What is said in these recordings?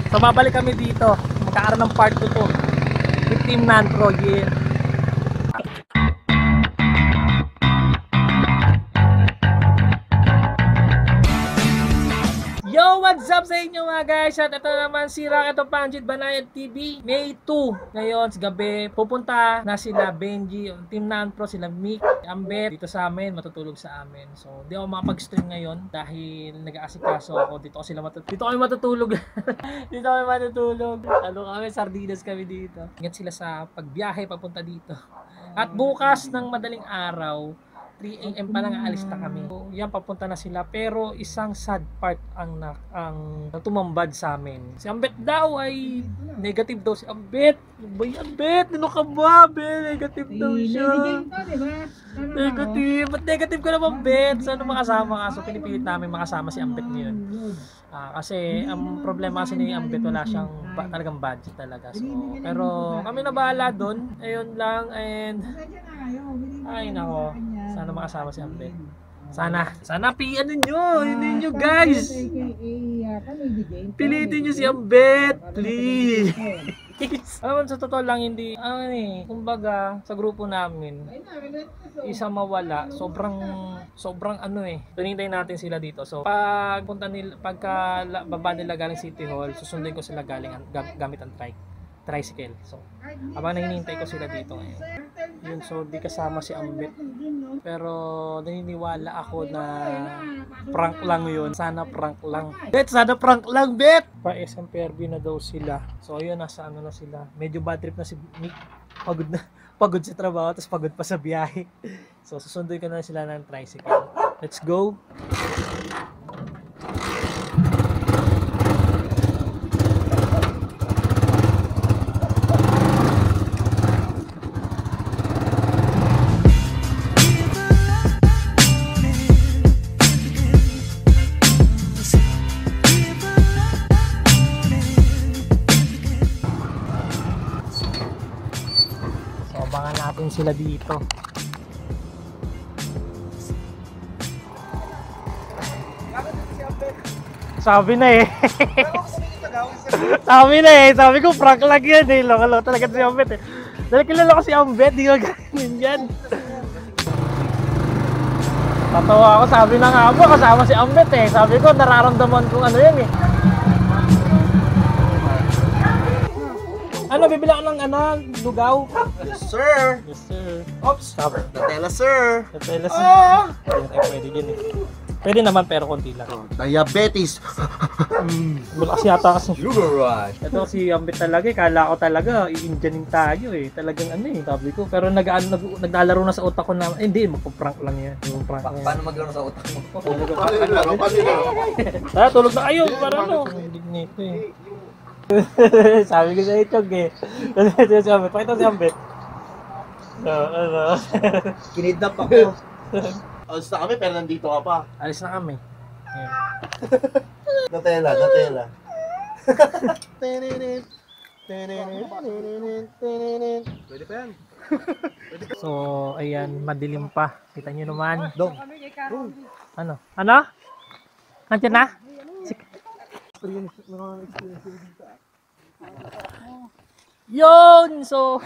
So babalik kami dito. Magkakaroon ng part 2 to. With Team Nantro, yeah. Yo, what's up sa inyo mga guys? At ito naman si Raketo Panjit Banayad TV. May 2 ngayon sa gabi. Pupunta na sila Benji, Team Nantro, sila Mick, Ambet dito sa amin, matutulog sa amin. So, di ako makapag-stream ngayon dahil nag-aasikaso ako. Dito kami matutulog. Dito kami matutulog. Ano kami, sardinas kami dito. Ingat sila sa pagbiyahe papunta dito. At bukas ng madaling araw, 3 AM pa lang aalis na kami. So, yan, papunta na sila. Pero isang sad part ang tumambad sa amin. Si Ambet daw ay negative daw si Ambet. Bay Ambet, ano ka ba? Negative daw siya. Negative. Ba't negative ka naman, Bet? Sana makasama ka? So pinipilit namin makasama si Ambet ngayon. Kasi ang problema kasi ni Ambet, wala siyang talagang budget talaga. So, pero kami na bahala doon. Ayun lang. And ay nako, sana makasama si Ambet. Sana ano nyo guys. Pilitin nyo si Ambet, please. Sa totoo lang, hindi kumbaga sa grupo namin isa mawala, sobrang hinintay natin sila dito. So pagka baba nila galing City Hall, susundin ko sila galing gamit ang tricycle. So habang hinihintay ko sila dito ngayon yun, so di kasama si Ambet, pero naniniwala ako na prank lang yun. Sana prank lang, Bet. Sana prank lang, Bet. Pa SMPRB na daw sila. So ayun, nasa na sila. Medyo bad trip na si Mick. Pagod sa trabaho, tapos pagod pa sa biyahe. So susunduin ko na sila ng tricycle. Let's go. Abangan natin sila dito. Sabi na eh. Sabi ko prank lang yan eh. Loko talaga si Ambet eh. Dahil kilala ko si Ambet, di ko ganyan yan. Tatawa ako, sabi na nga po, kasama si Ambet eh. Sabi ko, nararamdaman kong ano yan eh. Ano, bibila ko ng lugaw? Yes, sir. Yes, sir. Oops. Natela, sir. Natela, sir. Pwede din eh. Pwede naman, pero konti lang. Diabetes. Malakas yata kasi. Sugar rush. Ito si Ambet talaga eh. Kala ko talaga, i-engineering tayo eh. Talagang sabi ko. Pero naglalaro na sa utak ko na, hindi, magpaprank lang yan. Paano maglaro sa utak mo? Tara, tulog na kayo. Para hindi nito eh. Sabi ko sa Chog eh. Si Ambet, pakita si Ambet. Kinidnap ako. Alis na kami pero nandito ka pa. Alis na kami. Natela. Pwede pa yan. So, ayan, madilim pa. Kita nyo naman. Dong. Ano? Nandiyan na? Yun! So,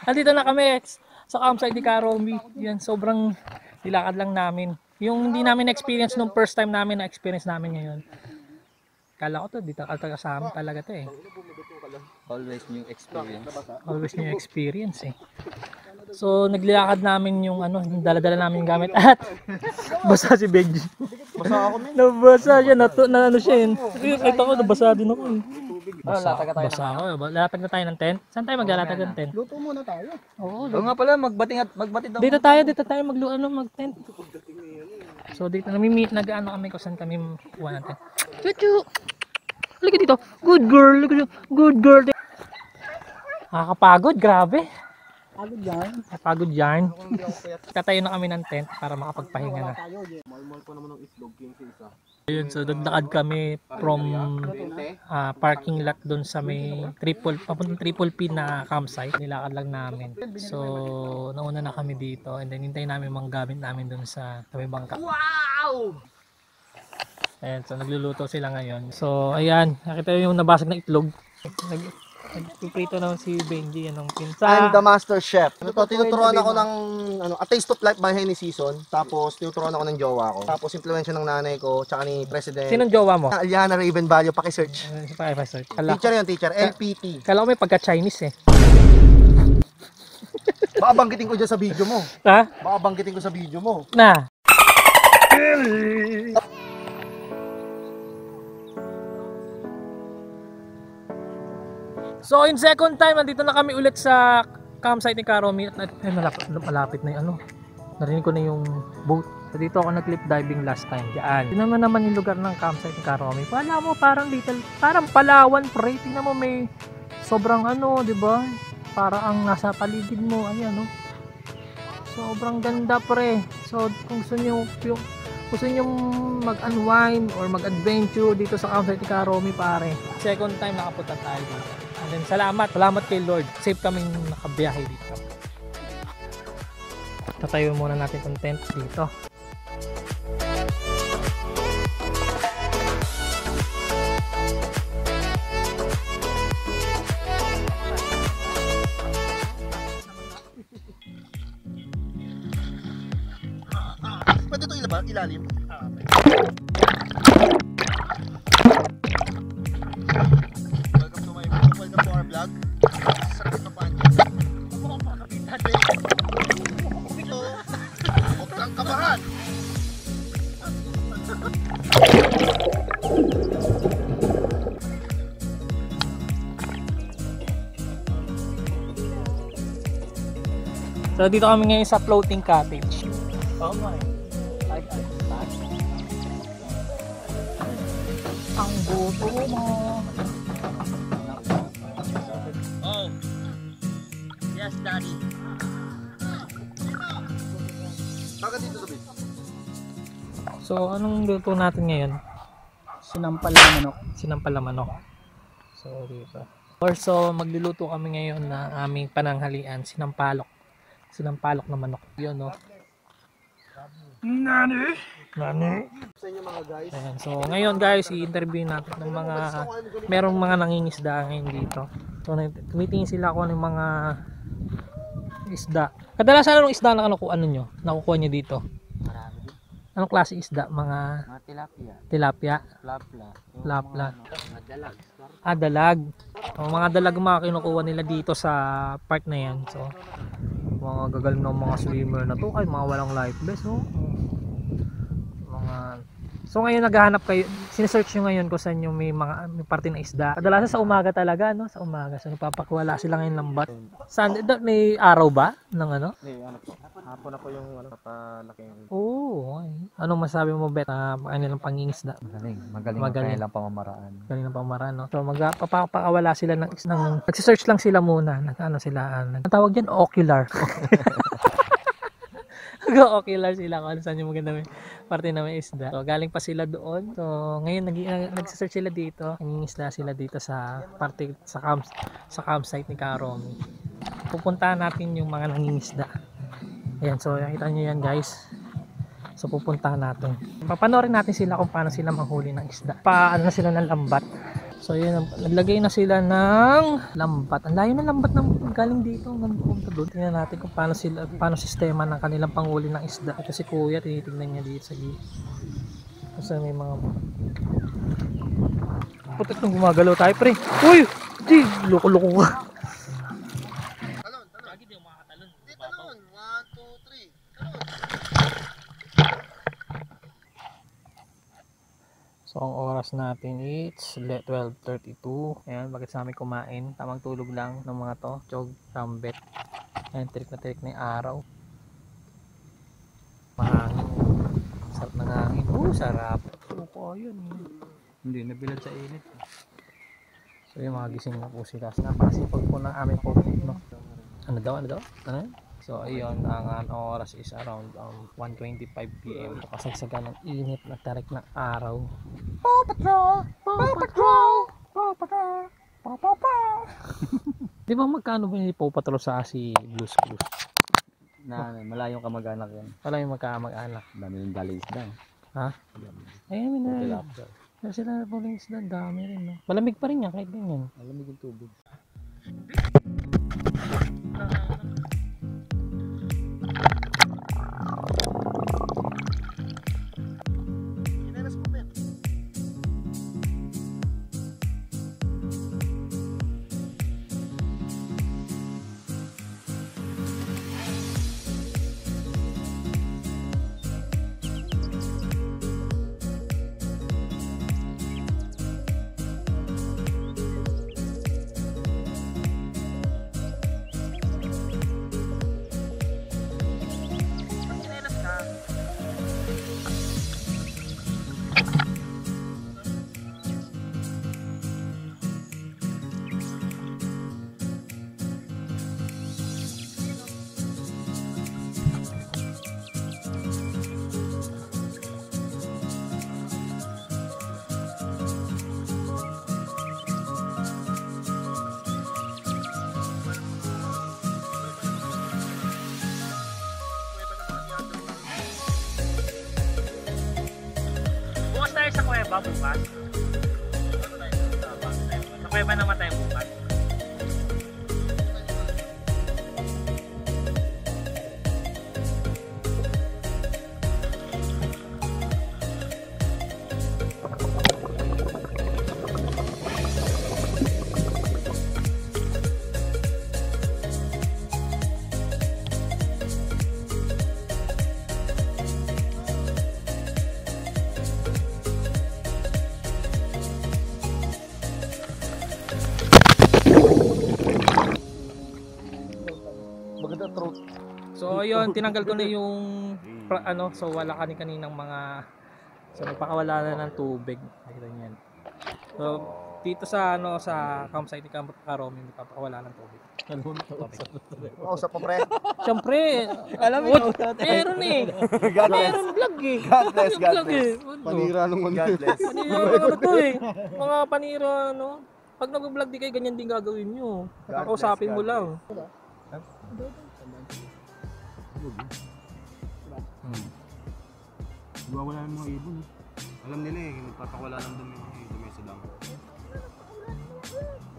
andito na kami sa campsite ni Karomi. Yan, sobrang nilakad lang namin. Yung hindi namin experience nung first time namin na-experience namin ngayon. Kala ko to, dito kasama talaga to eh. Always new experience. Always new experience eh. So, naglilakad namin yung dala-dala namin yung gamit at basa si Benji. Basa ako, men. Nabasa siya, siya yun. Ito ko, nabasa din ako eh. Basa ako. Lalatag na tayo ng tent. Saan tayo maglalatag ng tent? Luto muna tayo. Oo, nga pala, magbatid daw. Dito tayo mag-tent. So dito kami kung saan kami kuha ng tent. Chuchu! Halika dito. Good girl. Good girl. Nakakapagod, grabe. Pagod yan. Tatayo na kami ng tent para makapagpahinga na. Malmal pa naman ng islog, king sa isa. Ayun, so naglakad kami from parking lot doon sa may papuntang Triple P na campsite. Nilakad lang namin. So nauna na kami dito and then hintayin namin mga gamit namin doon sa may bangka. Wow! Ayan, so nagluluto sila ngayon. So, ayan, nakita yung nabasag na itlog. Nagpiprito naman si Benji, anong pinsa. I'm the master chef. Ito, tinuturuan sabihin ako mo? ng A Taste of Life by Henny Season. Tapos, tinuturuan ako ng jowa ko. Tapos, influensya ng nanay ko, tsaka ni President. Sinong jowa mo? Aliana Raven Vallo, pakisearch. Pa-search. Teacher yun, teacher. LPT. Kala ko may pagka-Chinese eh. Baka banggitin ko dyan sa video mo. Ha? Baka banggitin ko sa video mo. Na. So in second time, nandito na kami ulit sa campsite ni Karomi. Ay, malapit na yung ano. Narinig ko na yung boat. So dito ako nag-cliff diving last time. Diyan. Tingnan mo naman yung lugar ng campsite ni Karomi. Wala mo parang parang Palawan pre. Tingnan mo may sobrang ano, di ba? Para ang nasa paligid mo. Ayan, no? Sobrang ganda pre. So kung gusto nyo mag-unwind or mag-adventure dito sa campsite ni Karomi pare. Second time nakapunta tayo dito. And then salamat kay Lord. Safe kaming nakabiyahe dito. Tatayo muna natin yung tent dito. Pwede ito ilalim? Welcome to our vlog. Sakit na paan yan. Huwag makapitan. Ito, huwag kang kabahan. So dito kami ngayon sa floating cottage. Oh my. Ang buto mo. Oh. Yes, Daddy. Bakit dito sa base? So anong luto natin ngayon? Sinampal na manok. Sinampal na manok. So dito. Also magluluto kami ngayon na aming pananghalian, sinampalok. Sinampalok na manok. Yun, no? Nani? Sa inyo mga guys. Ayan. So ngayon guys, i-interview natin ng mga merong mga nangingisda ngayon dito. So tumitingin sila kung anong mga isda. Kadalasan anong isda na nakukuha nyo dito? Marami. Anong klase isda? Mga Mga tilapia. tilapia, Plapla. lapla, Madalag. dalag. O, mga dalag mga kinukuha nila dito sa park na yan. So mga gagaling ng mga swimmer na to, ay mga walang life vest, oh. So ngayon naghahanap kayo, sinesearch nyo ngayon kung saan yung may parte na isda. Kadalasan sa umaga talaga, no? Sa umaga. So nagpapakuwala sila ngayon lambat. Saan, may araw ba? Ng ano? Ano po? Hapon na po yung napalaking. Oo. Okay. Anong masabi mo, Bet, na kanilang pangingisda? Magaling ang kanilang pamamaraan. Galing ng pamaraan, no? So magpapakawala sila ng nagsisearch lang sila muna. Ano sila, ang tawag dyan, ocular. Ocular sila kung saan yung maganda may parte na may isda. So galing pa sila doon. So ngayon nagsisearch sila dito. Nangingisda sila dito sa parte sa campsite ni Karomi. Pupuntahan natin yung mga nangingisda. Ayan, so nakita nyo yan guys. So pupuntahan natin. Papanoorin natin sila kung paano sila manghuli ng isda. Paano na sila ng lambat. So yun, naglagay na sila ng lambat. Ang layo ng lambat ng galing dito. Punta doon. Tingnan natin kung paano sistema ng kanilang panghuli ng isda. Ito si Kuya, tinitingnan niya dito sa gilid. Kasi may mga putik nung gumagalaw tayo, pre. Uy! Di! Loko-loko ka. Talon. Lagi di yung makakatalon. Hindi, talon. 1, 2, 3. Talon. So ang oras natin it's 12:32. Ayan, bakit sa amin kumain? Tamang tulog lang ng mga to. Chog, rambet. Ayan, tirik na yung araw. Mahangin. Sarap ng hangin. Sarap. Opo, yun. Hindi nabilad sa init. So yung mga gising na po sila. Napakasipag po ng aming po. No? Ano daw? Ano yun? So ayun, ang oras is around 1:25 PM. Kasagsagan ng init na tarik ng araw. Paw Patrol! Paw Patrol! Paw Patrol! Paw Paw Paw! Di ba magkano ba yung Paw Patrol sa si Blues Clues? Na malayong kamag-anak yan. Wala yung magkamag-anak. Dami yung dalis na. Ha? Ayun na. Sila na pong isda, dami rin, no? Malamig pa rin yan, kahit ganyan. Malamig yung tubig. Bukas tayo sa kuweba bukas. Sa kuweba naman tayo bukas. Maganda throat. So ayun, tinanggal ko na yung so wala kaninang mga nagpakawala na ng tubig. Nakita niyo yan. So dito sa sa campsite ni Karomi, nagpapakawala ng tubig. Usap pa pre. Siyempre, alam mo, meron eh. Meron vlog eh. God bless, God Vlog bless. eh. Panira nung God bless. Panira ano to eh. Mga panira pag nag-vlog di kayo ganyan din gagawin nyo. Kakausapin mo lang. Wala ng mga ibon. Alam nila eh, nagpapakawala ng dumi sa dam.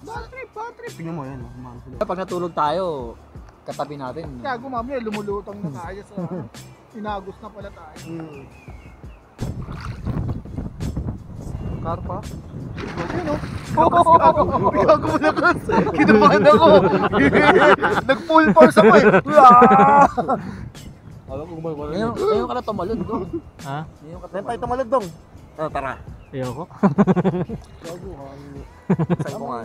Bad trip. Tingnan mo yan, kumain sila. Pag natulog tayo, katabi natin. Gago mamaya lumulutang na tayo sa inagos na pala tayo. Karpa. Gago mo lakas. Kinabahan ako. Nag-full force ako eh. Ngayon ka na tumalon, dong. Ha? Ngayon ka Saan tayo tumalad dong? Tara. Ayoko. Saan ko nga?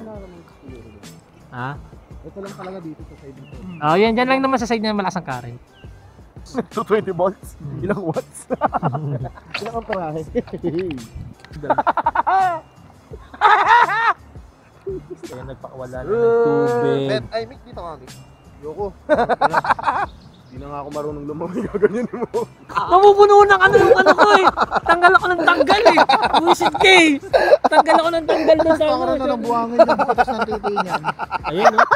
Ha? Ito lang talaga dito sa side nito. Oh, yan dyan lang naman sa side na malakas ang current. 220 volts? Ilang watts? Ilang amperahe? Kaya nagpakawala na ng tubig. Bet, ay Mick, dito kami. Yoko. Hindi na nga ako marunong lumamay, gaganyan mo. Mapupuno ng yung ko eh. Tanggal ako ng tanggal eh. Buisit ka eh. Tanggal ako ng tanggal ng Baka tanggal. na ng buhangin ng butas ng titi niyan. Ayun oh.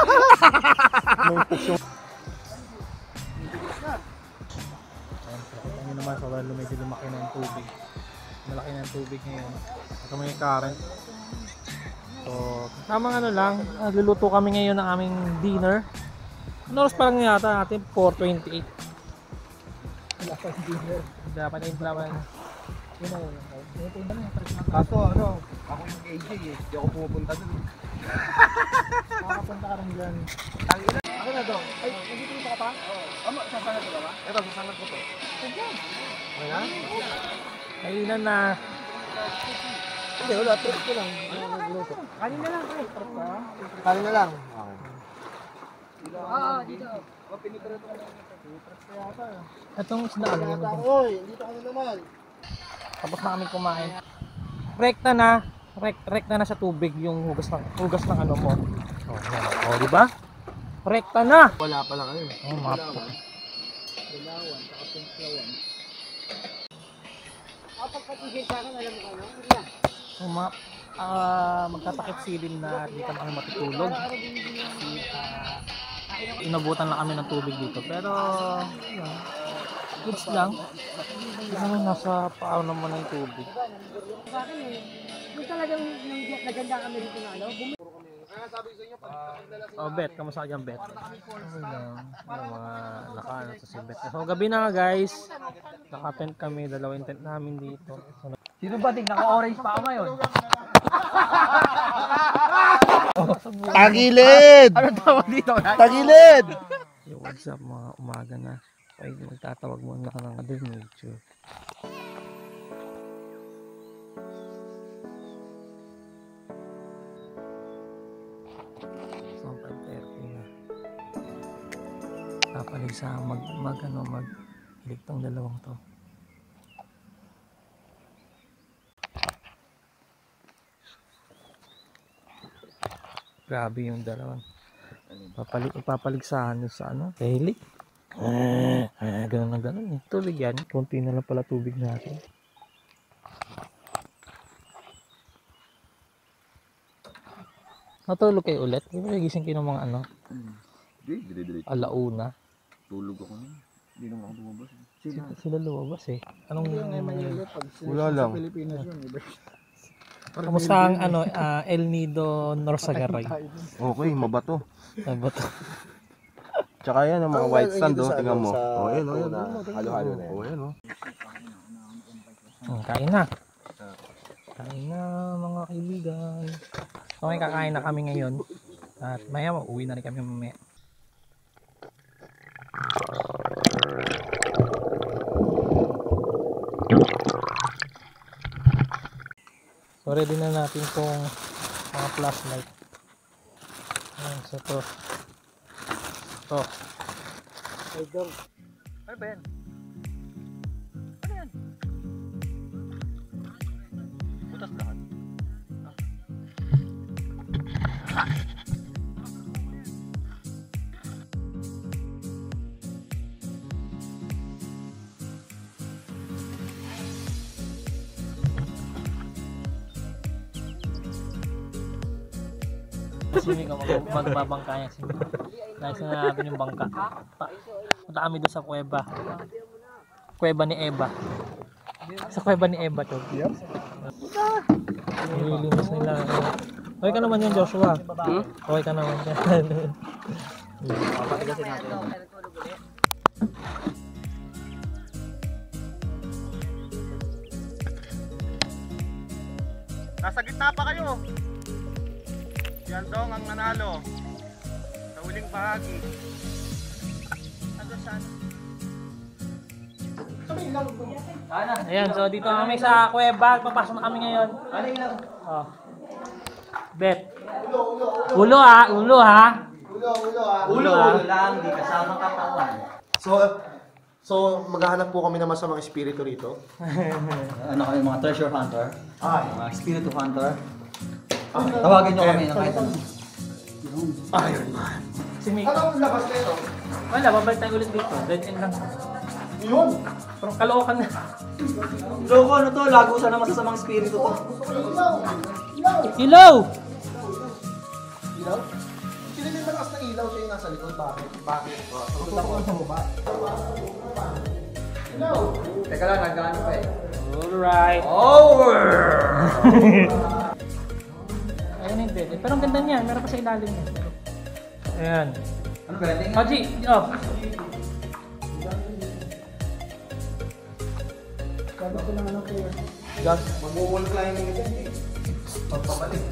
Ano naman, sobrang medyo lumaki na yung tubig. Malaki na yung tubig ngayon. Ito may current. So, tamang lang, luluto kami ngayon ng aming dinner. Ano oras pa lang yata natin? 4:28. Wala pa yung dinner. Dapat na yung plawan. Yun na yun. Kaso ako yung AJ eh. Hindi ako pumupunta dun. Makapunta ka rin dyan. Ako na daw. Ay, nandito ka pa? Oo. Sasanad ko ba? Ito, sasanad ko to. Okay na? Kainan na. Hindi, wala. Trip ko lang. Nagluto. Kanin na lang. Kanin na lang. Okay. Dito. Pinitreto ko lang ito. Itong isda ano yun. Oy, dito ka na naman. Tapos na kami kumain. Rekta na sa tubig yung hugas ng ano mo. Oh, yan. Oh, di ba? Rekta na. Wala pa lang ayun. Oh, map. Dalawan, saka pingklawan. Pagkatigil sa akin, alam mo ka na? Oh, map. Magtatakip silin na dito na kami matutulog. Inabutan lang kami ng tubig dito. Pero, yun. Goods lang. Ano, nasa paaw naman ng tubig. Sa akin eh, yung talagang naganda kami dito na ano, Oh, Bet, kamusta ka dyan, Bet? Okay lang. Yung mga nakaano to si Bet. So, gabi na nga, guys. Naka-tent kami, dalawang tent namin dito. So, Sino ba ting naka-orange pa ako ngayon? Tagilid! Ano tawag dito? Tagilid! yo, what's up, mga umaga na. Ay, magtatawag muna ka ng other nature. So, 5:30 na. Kapalig sa mag-hilig tong dalawang to. Grabe yung dalawang. Papaligsahan nyo sa ano? Hilig. Ganun na ganun eh. Tubig yan. Kunti na lang pala tubig natin. Natulog kayo ulit? Di ba nagising kayo ng mga ano? Hindi, dire-diretso. Alauna. Tulog ako nun. Hindi naman ako lumabas. Sila lumabas eh. Anong Wala lang. kamusta ang ano, El Nido Norsagaray? Okay, mabato. Ano ba to? Tsaka yan, ang mga white sand, oh, tingnan mo. Sa- Oh, yan, oh, yan. halo-halo na yan. Oh, yan, oh. Kain na. Kain na mga kaibigan. So may kakain na kami ngayon. At maya uwi na rin kami mamaya. So ready na natin tong mga flashlight. Ayan, so to. To. Ano ba yan? Butas lahat. Kasi may magbabangka yan. Nais na natin yung bangka. Punta kami doon sa kuweba. Kuweba ni Eva. Sa kuweba ni Eva to. Nililinis nila. Okay ka naman yan, Joshua. Okay ka naman yan. Papatigasin natin. Nasa gitna pa kayo. Yan dong ang nanalo. Sa huling bahagi. Ano sana? Ayan, so dito kami sa kuweba. Papasok na kami ngayon. Oh. Bet. Ulo ha, ulo ha. Ulo lang, di kasama katawan. So, maghahanap po kami ng masamang espiritu rito. Ano kami, mga treasure hunter? Mga spirito hunter? Tawagin nyo kami ng kahit ano. Iron Man. Si Mika. Anong labas nito? Wala, babalik tayo ulit dito. Dead end lang. Yun! Pero kalookan na. Loko, ano to? Lagusan na masasamang spirito to. Hello! Ilaw? Sino may malakas na ilaw siya yung nasa likod? Bakit? Bakit? Tutok ko sa baba. Ilaw! Teka lang, nag-ano pa eh. Alright. Ayan yung dead end. Pero ang ganda niyan. Meron pa sa ilalim niya. Ayan. Ano ba yan? Haji, oh. Gas, mag-wall climbing dyan. Pagpabalik.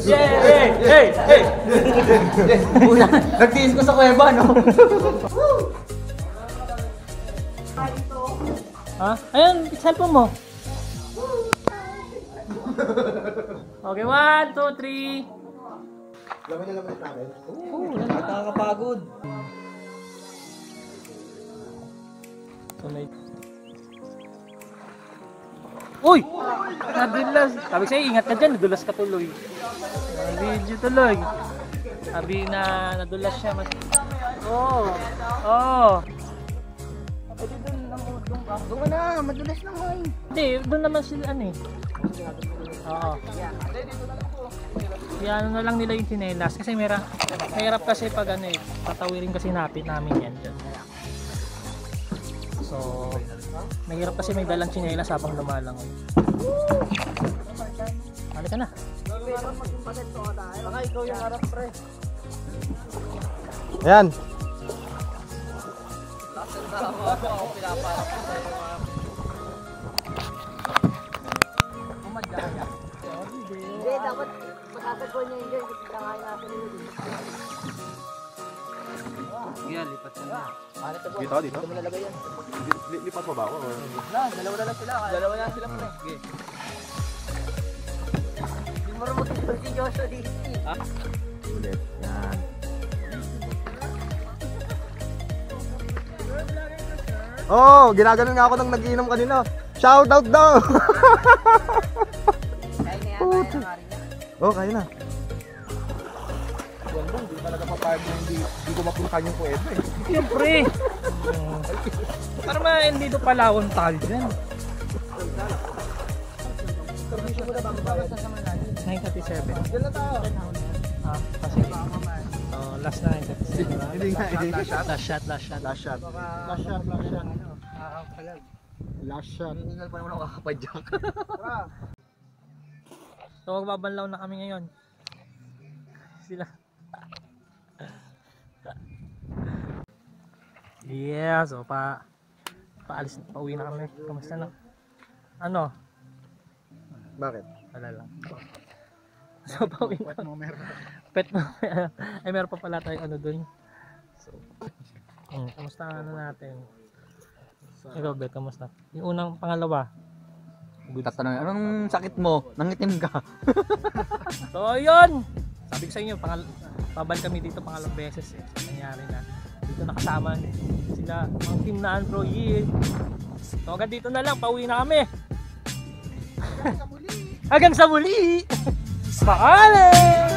Yay! Hey! Hey! Una, nagtiis ko sa kuweba, no? Ha? Ayun, cellphone mo. Okay, 1, 2, 3. Laman na laman namin. Nakakapagod. Uy! Nadulas. Sabi sa'yo, ingat ka dyan. Nadulas ka tuloy. Video tuloy. Sabi na nadulas siya. Oo. Oo. doon na, madulas na mo eh. Hindi, doon naman sila ano eh. Oo. Yan na lang nila yung sinelas. Kasi mahirap kasi pag ano eh. Tatawirin kasi namin yan dyan. So, mahirap kasi may dalang tsinelas habang lumalangoy. Halika na. Baka ikaw yung harap, pre. Ayan. Hindi, dapat matatagpuan niya yun. Kasi kangain natin yun. Dito, dito. Lipat mo ba ako? Dalawa na lang sila, pre. Sige. Hindi mo rin mag-ipon si Joshua dito. Ulit. Yan. Oh, ginaganon nga ako nang nagiinom kanina. Shoutout daw. Kaya na yan, kaya na nga rin yan. Oh, kaya na. Hindi talaga papayag na hindi ko mapuntahan yung puwede eh. Siyempre! Para ma-hindi ito palawon tayo dyan. 9:37. Yan na tayo. Kasi last na 9:37. Hindi nga eh. Last shot. Last shot. Hindi pa naman ako kakapadyak. So magbabanlaw na kami ngayon. Sila. Yeah, so pauwi na kami. Kamusta na? Ano? Bakit? Wala lang. So pauwi na. Pet mo. Ay meron pa pala tayong ano dun. So, kamusta ano natin? Ikaw, Bet, kamusta? Yung unang pangalawa. Tatanungin, anong sakit mo? Nangitim ka? So, yun! Sabi ko sa inyo, pabalik kami dito pangalawang beses eh. Nangyari na. Dito nakasama sila, mga team na Andro Yee. So, hanggang dito na lang, pauwi na kami. Hanggang sa muli! Paalam!